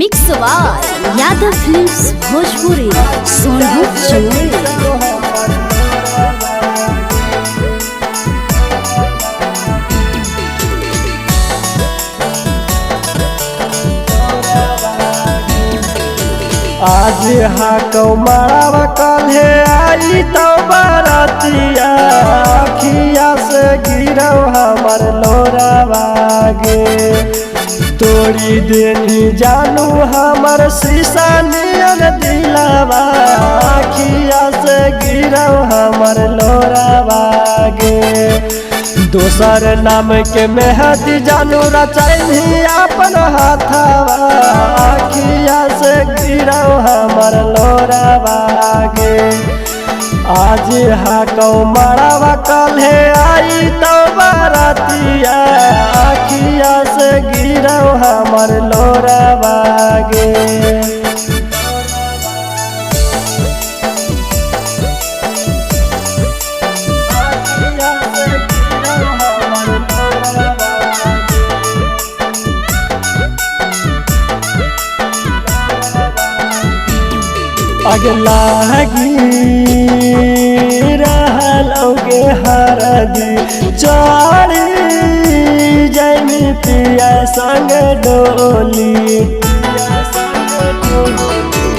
Mix by Yadav films Bhojpuri Sonu Chamoli. आज कौमारा कल्हे आई तो बरतिया अखिया से गिरौ हमर लोरावागे तोड़ी देनी जानू हमर शीशा नियन दिलावा अखिया से गिरौ हमर लोरावागे दोसर नाम के मेहदी जानू रचैनी अपन हाथवा अखिया से गिरौ हमर लोरावागे आज कौमारा कल्हे आई तो बरतिया अखिया से गिरौ हमर लोरावागे। अगला रहलोगे हरदी चढ़ी जैमी पिया संग डोली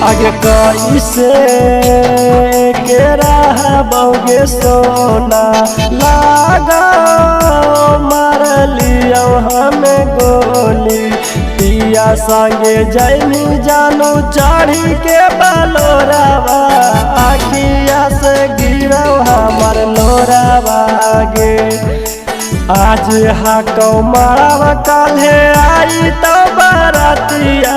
आगे कैसे के रहबोगे सोना लागा मार लियो हमें गोली पिया संगे जैनी जानू चढ़ी के बलोरावा अखिया से गिरौ हमर लोरावागे आज कौमारा कल्हे आई तो बरतिया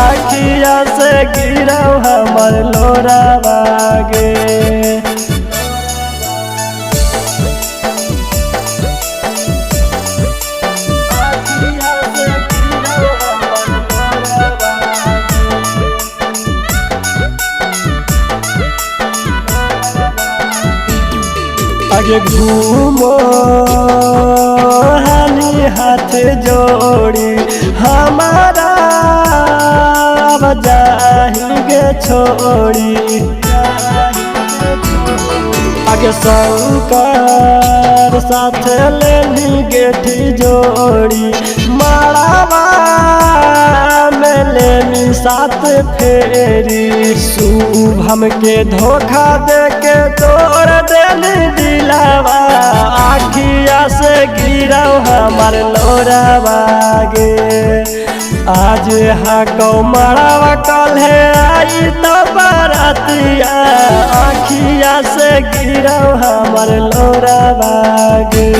अखिया से गिरौ हमर लोरावागे। आगे घूमो हाली हाथ जोड़ी हमारा जाएंगे छोड़ी आगे शंकर साथ लेनी गेठी जोड़ी मारावा में लेनी साथ फेरी शुभम के धोखा दे के तोड़ देनी दिलावा आखिया से गिरौ हमर लोरावागे आज कौमारा कल्हे आई तो बरतिया अखिया से गिरौ हमर लोरावागे।